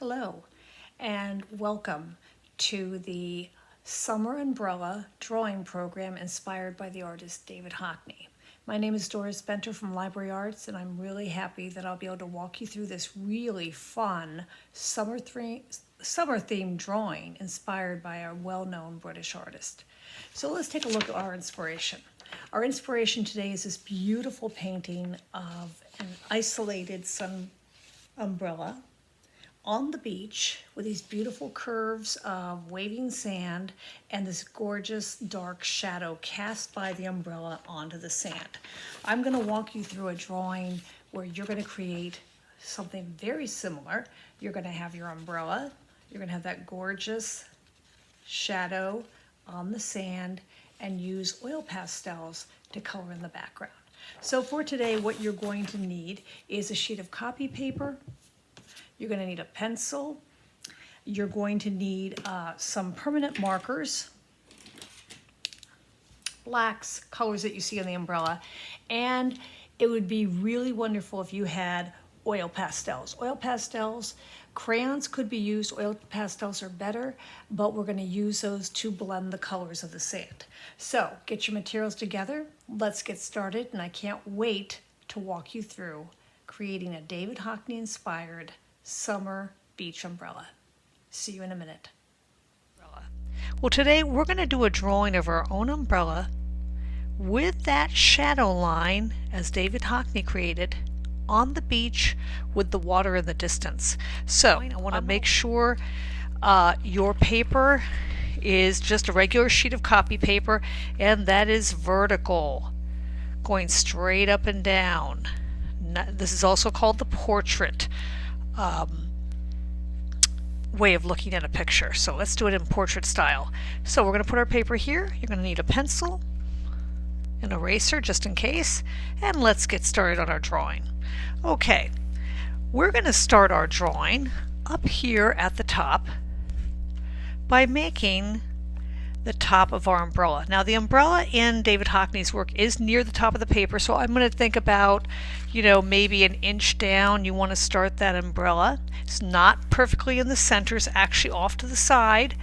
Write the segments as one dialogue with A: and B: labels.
A: Hello and welcome to the Summer Umbrella Drawing Program inspired by the artist David Hockney. My name is Doris Benter from Library Arts, and I'm really happy that I'll be able to walk you through this really fun summer-themed drawing inspired by a well-known British artist. So let's take a look at our inspiration. Our inspiration today is this beautiful painting of an isolated sun umbrella on the beach with these beautiful curves of waving sand and this gorgeous dark shadow cast by the umbrella onto the sand. I'm going to walk you through a drawing where you're going to create something very similar. You're going to have your umbrella, you're going to have that gorgeous shadow on the sand, and use oil pastels to color in the background. So for today, what you're going to need is a sheet of copy paper. You're going to need a pencil. You're going to need some permanent markers, blacks, colors that you see on the umbrella, and it would be really wonderful if you had oil pastels. Oil pastels, crayons could be used, oil pastels are better, but we're going to use those to blend the colors of the sand. So get your materials together, let's get started, and I can't wait to walk you through creating a David Hockney inspired summer beach umbrella. See you in a minute. Well, today we're going to do a drawing of our own umbrella with that shadow line as David Hockney created on the beach with the water in the distance. So I want to make sure your paper is just a regular sheet of copy paper, and that is vertical, going straight up and down. This is also called the portrait way of looking at a picture. So let's do it in portrait style. So we're going to put our paper here. You're going to need a pencil, an eraser just in case, and let's get started on our drawing. Okay, we're going to start our drawing up here at the top by making the top of our umbrella. Now the umbrella in David Hockney's work is near the top of the paper, so I'm going to think about, maybe an inch down. You want to start that umbrella. It's not perfectly in the center, it's actually off to the side.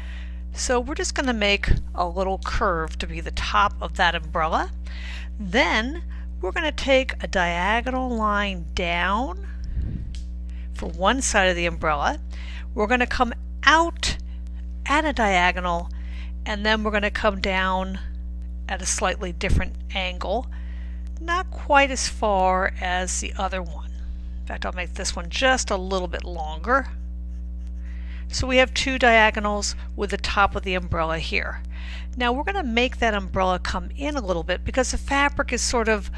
A: So we're just going to make a little curve to be the top of that umbrella. Then we're going to take a diagonal line down for one side of the umbrella. We're going to come out at a diagonal, and then we're going to come down at a slightly different angle, not quite as far as the other one. In fact, I'll make this one just a little bit longer. So we have two diagonals with the top of the umbrella here. Now we're going to make that umbrella come in a little bit because the fabric is sort of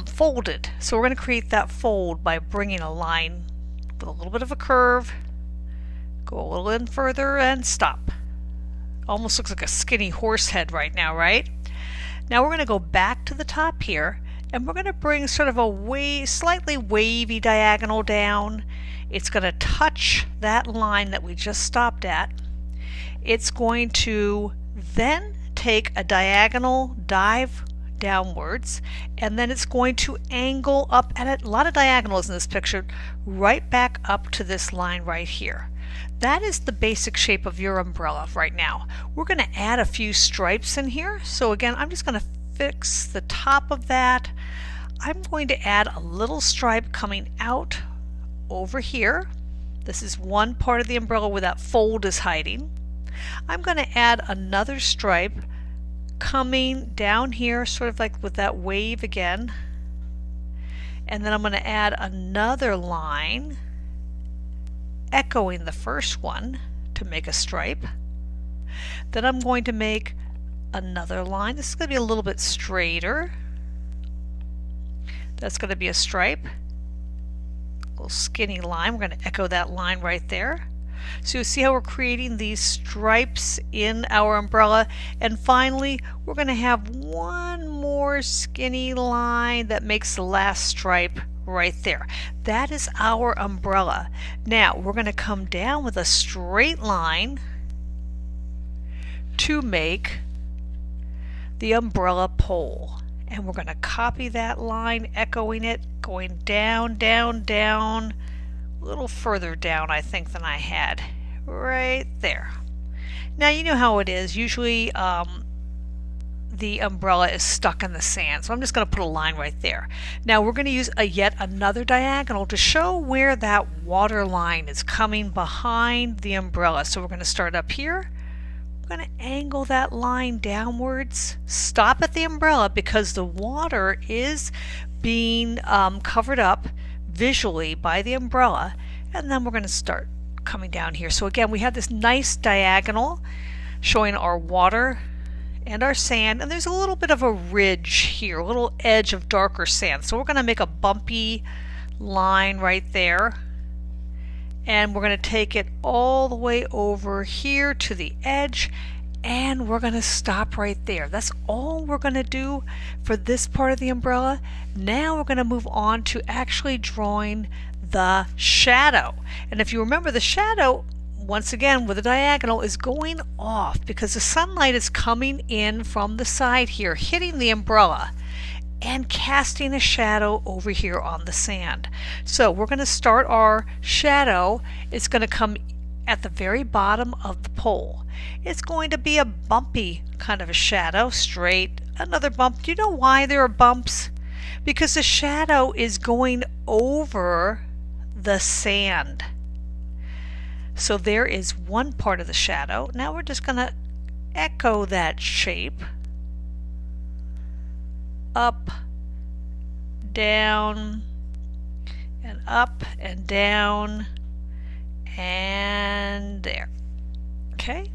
A: folded. So we're going to create that fold by bringing a line with a little bit of a curve, go a little in further, and stop. Almost looks like a skinny horse head right now, right? Now we're going to go back to the top here, and we're going to bring sort of a slightly wavy diagonal down. It's going to touch that line that we just stopped at. It's going to then take a diagonal dive downwards, and then it's going to angle up, and a lot of diagonals in this picture, right back up to this line right here. That is the basic shape of your umbrella right now. We're going to add a few stripes in here. So again, I'm just going to fix the top of that. I'm going to add a little stripe coming out over here. This is one part of the umbrella where that fold is hiding. I'm going to add another stripe coming down here, sort of like with that wave again. And then I'm going to add another line echoing the first one to make a stripe. Then I'm going to make another line. This is going to be a little bit straighter. That's going to be a stripe. A little skinny line. We're going to echo that line right there. So you see how we're creating these stripes in our umbrella. And finally, we're going to have one more skinny line that makes the last stripe right there. That is our umbrella. Now we're going to come down with a straight line to make the umbrella pole. And we're going to copy that line, echoing it, going down, down, down, a little further down, I think, than I had. Right there. Now you know how it is. Usually the umbrella is stuck in the sand, so I'm just going to put a line right there. Now we're going to use yet another diagonal to show where that water line is coming behind the umbrella. So we're going to start up here. We're going to angle that line downwards, stop at the umbrella because the water is being covered up visually by the umbrella, and then we're going to start coming down here. So again, we have this nice diagonal showing our water and our sand, and there's a little bit of a ridge here, a little edge of darker sand. So we're going to make a bumpy line right there, and we're going to take it all the way over here to the edge, and we're going to stop right there. That's all we're going to do for this part of the umbrella. Now we're going to move on to actually drawing the shadow. And if you remember, the shadow, once again with a diagonal, is going off because the sunlight is coming in from the side here, hitting the umbrella and casting a shadow over here on the sand. So we're going to start our shadow. It's going to come at the very bottom of the pole. It's going to be a bumpy kind of a shadow, straight, another bump. Do you know why there are bumps? Because the shadow is going over the sand. So there is one part of the shadow. Now we're just going to echo that shape. Up, down, and up and down, and there. Okay?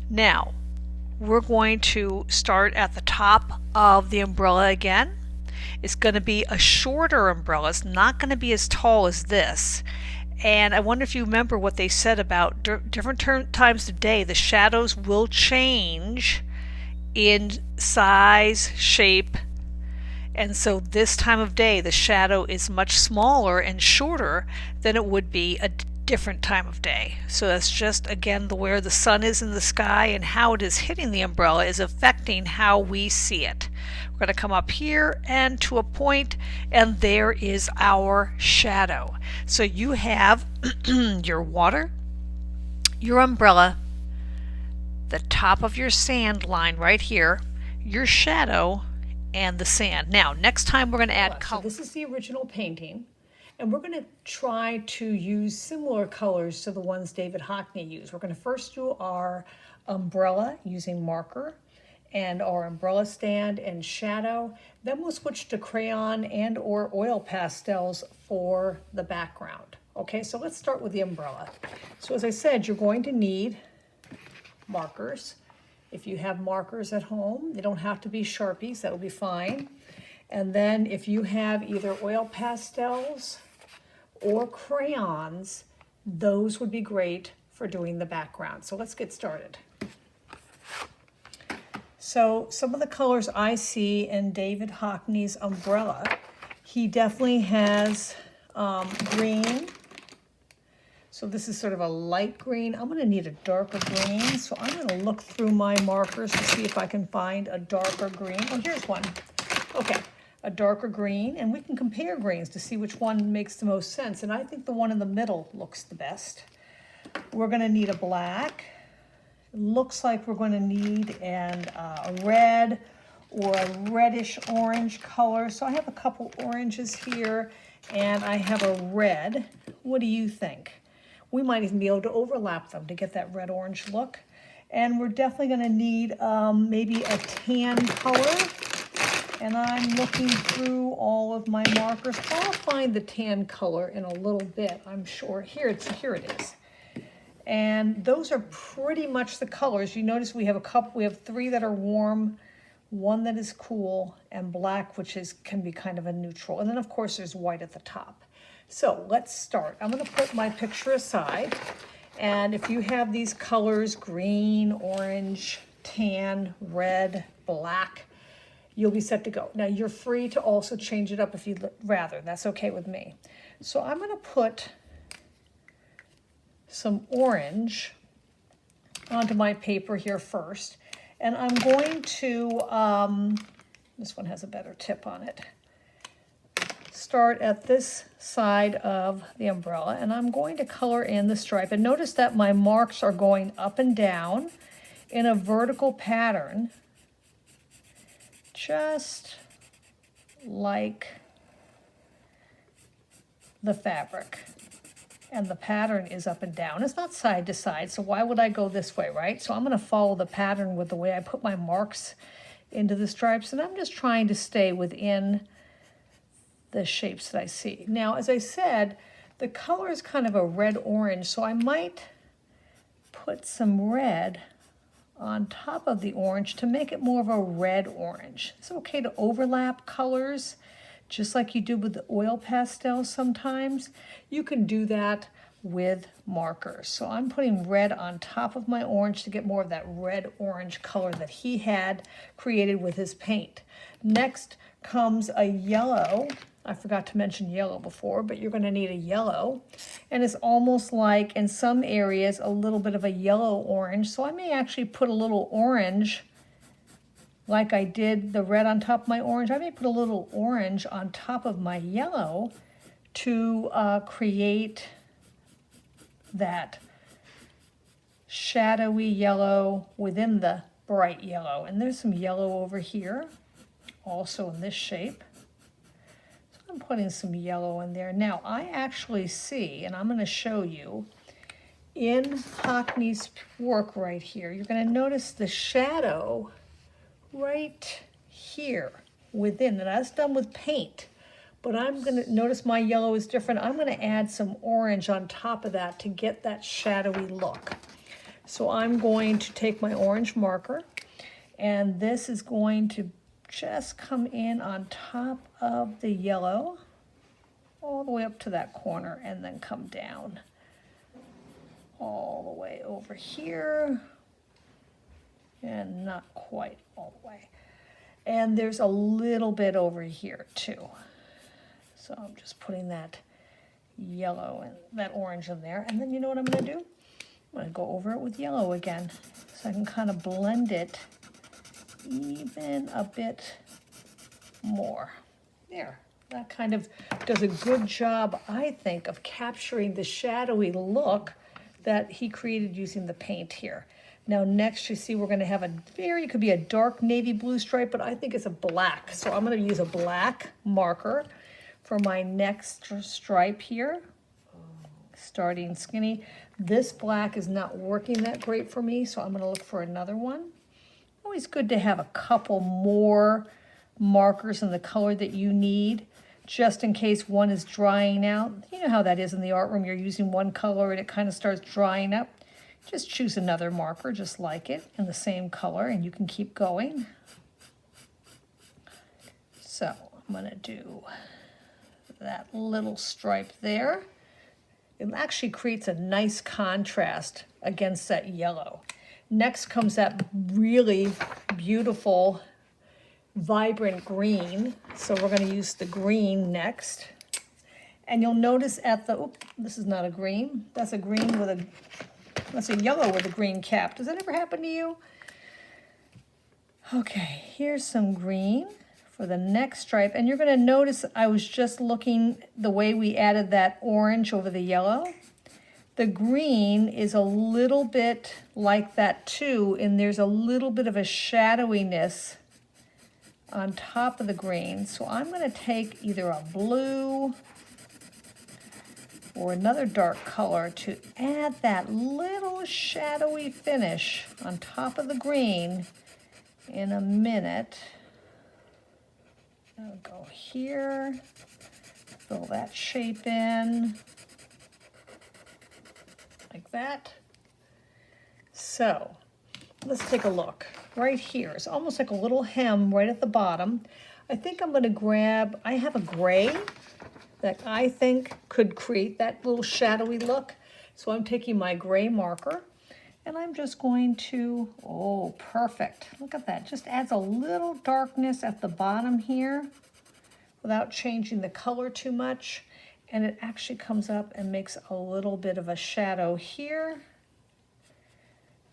A: Now, we're going to start at the top of the umbrella again. It's going to be a shorter umbrella. It's not going to be as tall as this. And I wonder if you remember what they said about different times of day, the shadows will change in size, shape, and so this time of day the shadow is much smaller and shorter than it would be a different time of day. So that's just, again, where the sun is in the sky and how it is hitting the umbrella is affecting how we see it. We're going to come up here and to a point, and there is our shadow. So you have your water, your umbrella, the top of your sand line right here, your shadow, and the sand. Now, next time we're going to add color. So this is the original painting, and we're going to try to use similar colors to the ones David Hockney used. We're going to first do our umbrella using marker and our umbrella stand and shadow. Then we'll switch to crayon and or oil pastels for the background. Okay, so let's start with the umbrella. So as I said, you're going to need markers. If you have markers at home, they don't have to be Sharpies, that will be fine. And then if you have either oil pastels or crayons, those would be great for doing the background. So let's get started. So some of the colors I see in David Hockney's umbrella, he definitely has green. So this is sort of a light green. I'm going to need a darker green. So I'm going to look through my markers to see if I can find a darker green. Oh, here's one. Okay, a darker green. And we can compare greens to see which one makes the most sense. And I think the one in the middle looks the best. We're going to need a black. It looks like we're going to need a red or a reddish orange color. So I have a couple oranges here and I have a red. What do you think? We might even be able to overlap them to get that red-orange look. And we're definitely going to need maybe a tan color. And I'm looking through all of my markers. I'll find the tan color in a little bit, I'm sure. Here it is. And those are pretty much the colors. You notice we have three that are warm, one that is cool, and black, which can be kind of a neutral. And then of course there's white at the top. So let's start. I'm going to put my picture aside. And if you have these colors, green, orange, tan, red, black, you'll be set to go. Now you're free to also change it up if you'd rather. That's okay with me. So I'm going to put some orange onto my paper here first. And I'm going to, this one has a better tip on it, start at this side of the umbrella, and I'm going to color in the stripe. And notice that my marks are going up and down in a vertical pattern, just like the fabric. And the pattern is up and down. It's not side to side, so why would I go this way, right? So I'm going to follow the pattern with the way I put my marks into the stripes, and I'm just trying to stay within the shapes that I see. Now, as I said, the color is kind of a red-orange, so I might put some red on top of the orange to make it more of a red-orange. It's okay to overlap colors, just like you do with the oil pastels sometimes. You can do that with markers. So I'm putting red on top of my orange to get more of that red-orange color that he had created with his paint. Next comes a yellow. I forgot to mention yellow before, but you're going to need a yellow. And it's almost like, in some areas, a little bit of a yellow-orange. So I may actually put a little orange, like I did the red on top of my orange. I may put a little orange on top of my yellow to create that shadowy yellow within the bright yellow. And there's some yellow over here, also in this shape. So I'm putting some yellow in there. Now I actually see, and I'm going to show you, in Hockney's work right here, you're going to notice the shadow right here within, and that's done with paint. But I'm going to notice my yellow is different. I'm going to add some orange on top of that to get that shadowy look. So I'm going to take my orange marker, and this is going to just come in on top of the yellow all the way up to that corner, and then come down all the way over here, and not quite all the way. And there's a little bit over here too. So I'm just putting that yellow and that orange in there. And then you know what I'm going to do? I'm going to go over it with yellow again, so I can kind of blend it even a bit more. There. That kind of does a good job, I think, of capturing the shadowy look that he created using the paint here. Now next, you see we're going to have it could be a dark navy blue stripe, but I think it's a black. So I'm going to use a black marker for my next stripe here, starting skinny. This black is not working that great for me, so I'm going to look for another one. Always good to have a couple more markers in the color that you need, just in case one is drying out. You know how that is in the art room. You're using one color and it kind of starts drying up. Just choose another marker just like it in the same color, and you can keep going. So I'm going to do that little stripe there. It actually creates a nice contrast against that yellow. Next comes that really beautiful, vibrant green. So we're going to use the green next. And you'll notice at the, this is not a green. That's a green with a, that's a yellow with a green cap. Does that ever happen to you? Okay, here's some green for the next stripe. And you're going to notice I was just looking the way we added that orange over the yellow. The green is a little bit like that too, and there's a little bit of a shadowiness on top of the green. So I'm going to take either a blue or another dark color to add that little shadowy finish on top of the green in a minute. I'll go here, fill that shape in. Like that. So let's take a look. Right here, it's almost like a little hem right at the bottom. I think I'm going to grab, I have a gray that I think could create that little shadowy look. So I'm taking my gray marker and I'm just going to, oh, perfect. Look at that. Just adds a little darkness at the bottom here without changing the color too much. And it actually comes up and makes a little bit of a shadow here.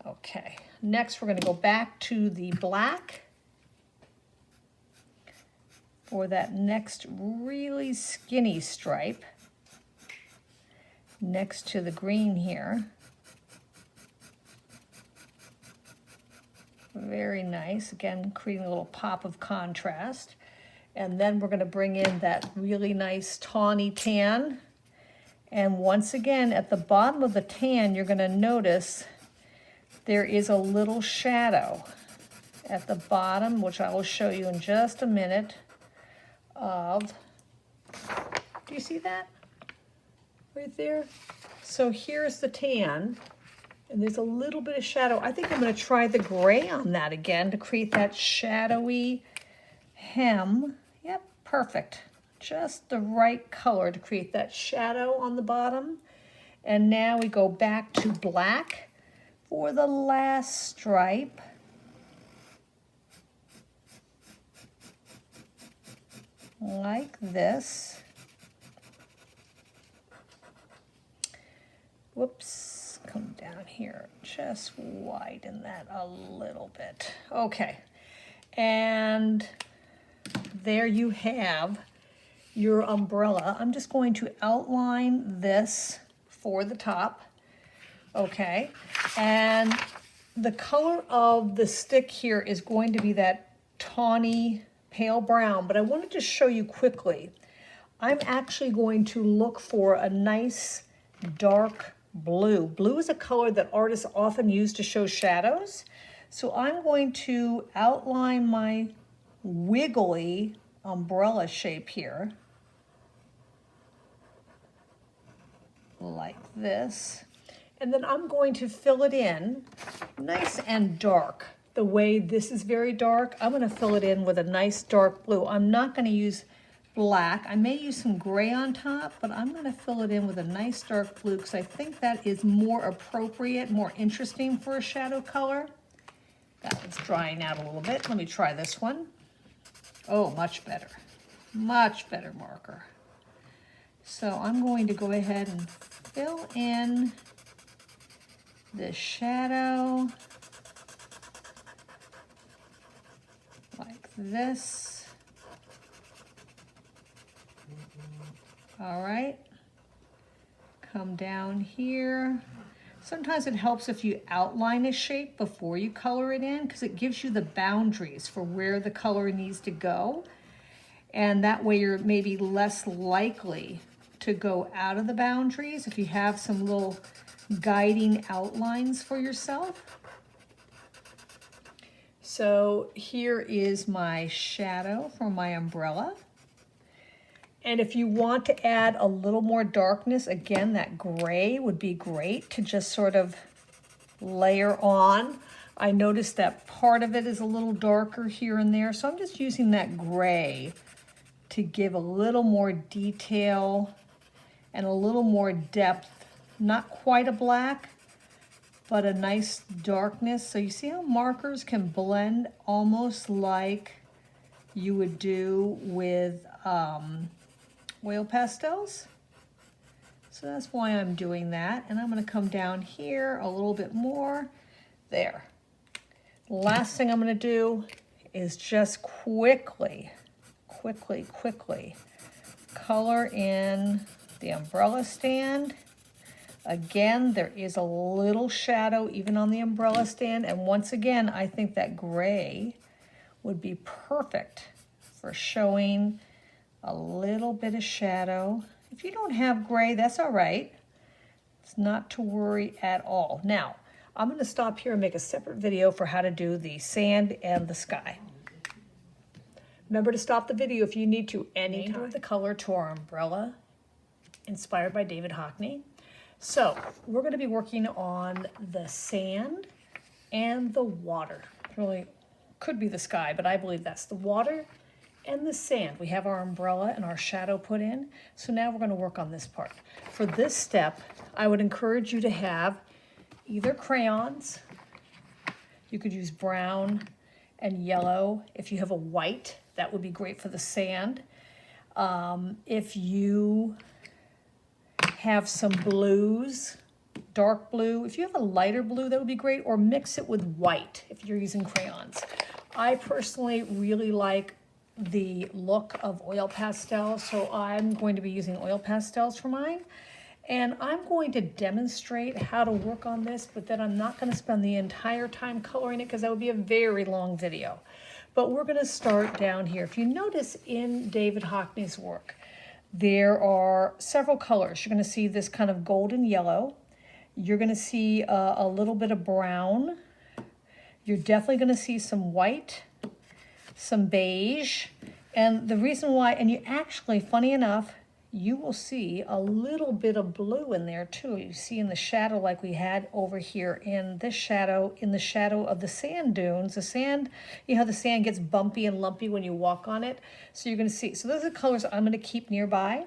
A: Okay, next we're going to go back to the black. for that next really skinny stripe next to the green here. Very nice. Again, creating a little pop of contrast. And then we're going to bring in that really nice tawny tan. And once again, at the bottom of the tan, you're going to notice there is a little shadow at the bottom, which I will show you in just a minute of, do you see that? Right there? So here's the tan. And there's a little bit of shadow. I think I'm going to try the gray on that again to create that shadowy hem. Yep, perfect. Just the right color to create that shadow on the bottom. And now we go back to black for the last stripe. Like this. Whoops. Come down here, just widen that a little bit. Okay, and there you have your umbrella. I'm just going to outline this for the top, okay? And the color of the stick here is going to be that tawny pale brown, but I wanted to show you quickly. I'm actually going to look for a nice dark blue. Blue is a color that artists often use to show shadows. So I'm going to outline my wiggly umbrella shape here. Like this. And then I'm going to fill it in nice and dark. The way this is very dark, I'm going to fill it in with a nice dark blue. I'm not going to use black. I may use some gray on top, but I'm going to fill it in with a nice dark blue because I think that is more appropriate, more interesting for a shadow color. That one's drying out a little bit. Let me try this one. Oh, much better marker. So I'm going to go ahead and fill in the shadow like this. All right, come down here. Sometimes it helps if you outline a shape before you color it in because it gives you the boundaries for where the color needs to go. And that way you're maybe less likely to go out of the boundaries if you have some little guiding outlines for yourself. So here is my shadow for my umbrella. And if you want to add a little more darkness, again, that gray would be great to just sort of layer on. I noticed that part of it is a little darker here and there, so I'm just using that gray to give a little more detail and a little more depth. Not quite a black, but a nice darkness. So you see how markers can blend almost like you would do with oil pastels. So that's why I'm doing that. And I'm going to come down here a little bit more. There. Last thing I'm going to do is just quickly color in the umbrella stand. Again, there is a little shadow even on the umbrella stand. And once again, I think that gray would be perfect for showing a little bit of shadow. If you don't have gray, that's all right. It's not to worry at all. Now, I'm going to stop here and make a separate video for how to do the sand and the sky. Remember to stop the video if you need to anytime. The color to our umbrella, inspired by David Hockney. So we're going to be working on the sand and the water. Really could be the sky, but I believe that's the water and the sand. We have our umbrella and our shadow put in. So now we're going to work on this part. For this step, I would encourage you to have either crayons. You could use brown and yellow. If you have a white, that would be great for the sand. If you have some blues, dark blue, if you have a lighter blue, that would be great, or mix it with white if you're using crayons. I personally really like the look of oil pastel, so I'm going to be using oil pastels for mine. And I'm going to demonstrate how to work on this, but then I'm not going to spend the entire time coloring it because that would be a very long video. But we're going to start down here. If you notice in David Hockney's work, there are several colors. You're going to see this kind of golden yellow. You're going to see a little bit of brown. You're definitely going to see some white, some beige. And the reason why, and you actually, funny enough, you will see a little bit of blue in there too. You see in the shadow like we had over here in this shadow, in the shadow of the sand dunes. The sand, you know how the sand gets bumpy and lumpy when you walk on it? So you're going to see. So those are the colors I'm going to keep nearby.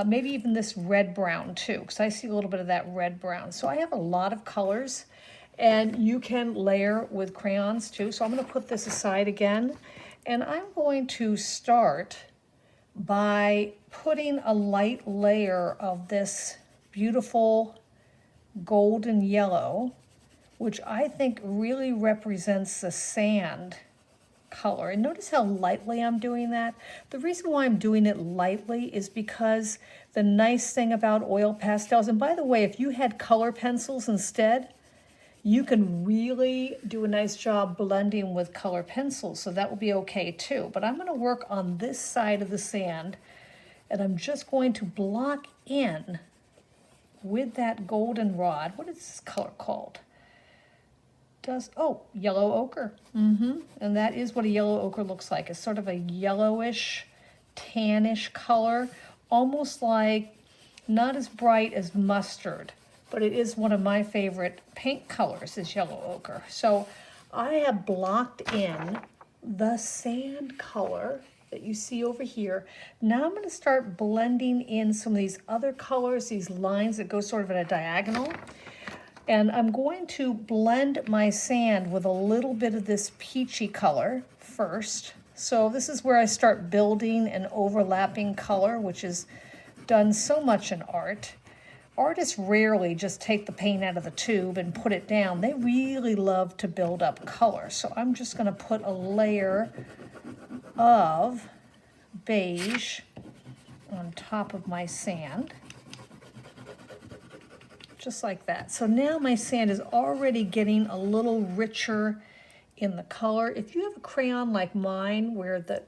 A: Maybe even this red-brown too, because I see a little bit of that red-brown. So I have a lot of colors, and you can layer with crayons too. So I'm going to put this aside again, and I'm going to start by putting a light layer of this beautiful golden yellow, which I think really represents the sand color. And notice how lightly I'm doing that. The reason why I'm doing it lightly is because the nice thing about oil pastels, and by the way, if you had color pencils instead, you can really do a nice job blending with color pencils, so that will be okay too. But I'm going to work on this side of the sand, and I'm just going to block in with that golden rod. What is this color called? Yellow ochre. And that is what a yellow ochre looks like. It's sort of a yellowish, tannish color, almost like not as bright as mustard, but it is one of my favorite paint colors, is yellow ochre. So I have blocked in the sand color that you see over here. Now I'm going to start blending in some of these other colors, these lines that go sort of at a diagonal. And I'm going to blend my sand with a little bit of this peachy color first. So this is where I start building an overlapping color, which is done so much in art. Artists rarely just take the paint out of the tube and put it down. They really love to build up color. So I'm just going to put a layer of beige on top of my sand. Just like that. So now my sand is already getting a little richer in the color. If you have a crayon like mine where the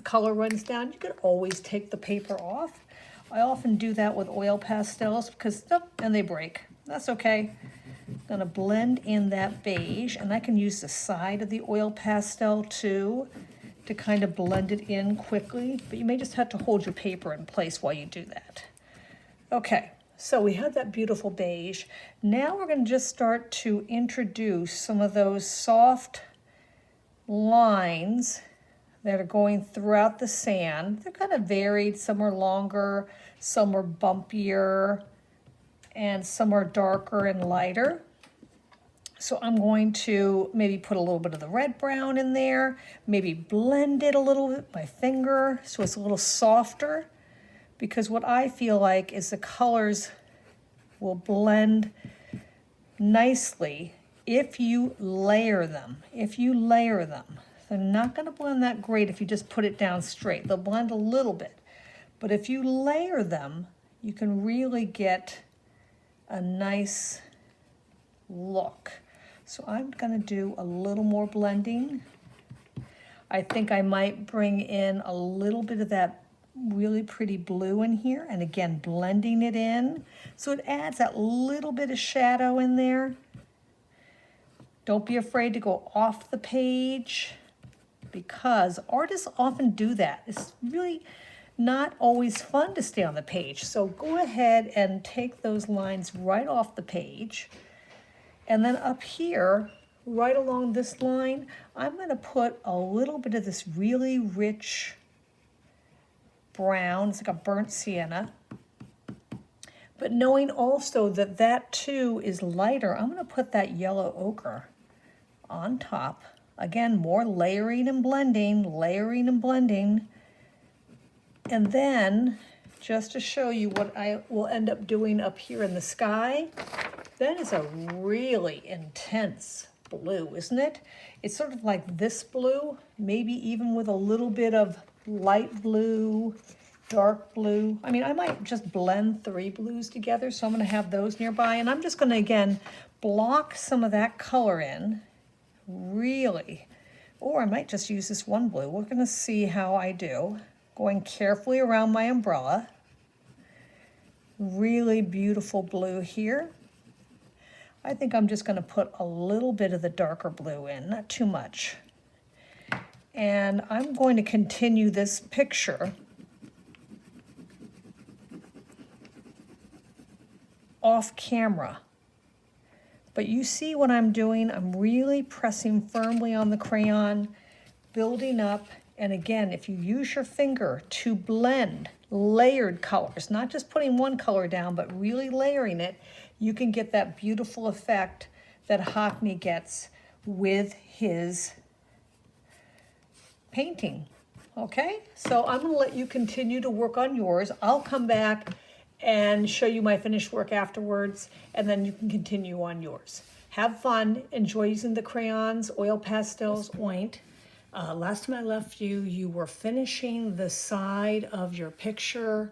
A: color runs down, you can always take the paper off. I often do that with oil pastels because, and they break. That's okay. I'm gonna blend in that beige, and I can use the side of the oil pastel too to kind of blend it in quickly, but you may just have to hold your paper in place while you do that. Okay, so we have that beautiful beige. Now we're gonna just start to introduce some of those soft lines that are going throughout the sand. They're kind of varied. Some are longer, some are bumpier, and some are darker and lighter. So I'm going to maybe put a little bit of the red-brown in there, maybe blend it a little bit with my finger so it's a little softer, because what I feel like is the colors will blend nicely if you layer them. They're not going to blend that great if you just put it down straight. They'll blend a little bit. But if you layer them, you can really get a nice look. So I'm going to do a little more blending. I think I might bring in a little bit of that really pretty blue in here. And again, blending it in. So it adds that little bit of shadow in there. Don't be afraid to go off the page, because artists often do that. It's really not always fun to stay on the page. So go ahead and take those lines right off the page. And then up here, right along this line, I'm going to put a little bit of this really rich brown. It's like a burnt sienna. But knowing also that that too is lighter, I'm going to put that yellow ochre on top. Again, more layering and blending, layering and blending. And then, just to show you what I will end up doing up here in the sky, that is a really intense blue, isn't it? It's sort of like this blue, maybe even with a little bit of light blue, dark blue. I mean, I might just blend 3 blues together, so I'm gonna have those nearby. And I'm just gonna, again, block some of that color in, really. Or I might just use this one blue. We're gonna see how I do. Going carefully around my umbrella. Really beautiful blue here. I think I'm just gonna put a little bit of the darker blue in, not too much. And I'm going to continue this picture off camera. But you see what I'm doing? I'm really pressing firmly on the crayon, building up. And again, if you use your finger to blend layered colors, not just putting one color down, but really layering it, you can get that beautiful effect that Hockney gets with his painting. Okay, so I'm gonna let you continue to work on yours. I'll come back and show you my finished work afterwards, and then you can continue on yours. Have fun, enjoy using the crayons, oil pastels, oint. Last time I left you, you were finishing the side of your picture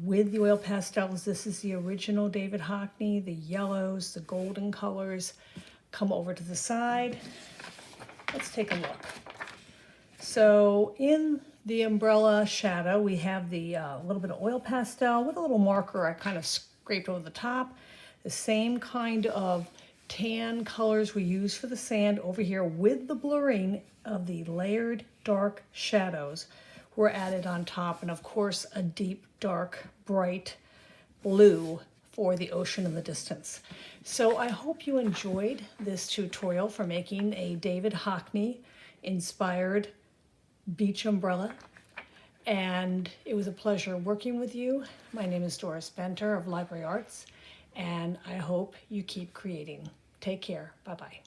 A: with the oil pastels. This is the original David Hockney, the yellows, the golden colors. Come over to the side. Let's take a look. So in the umbrella shadow, we have the little bit of oil pastel with a little marker I kind of scraped over the top. The same kind of tan colors we use for the sand over here with the blurring of the layered dark shadows were added on top. And of course, a deep, dark, bright blue for the ocean in the distance. So I hope you enjoyed this tutorial for making a David Hockney inspired beach umbrella, and it was a pleasure working with you. My name is Doris Benter of Library Arts, and I hope you keep creating. Take care. Bye-bye.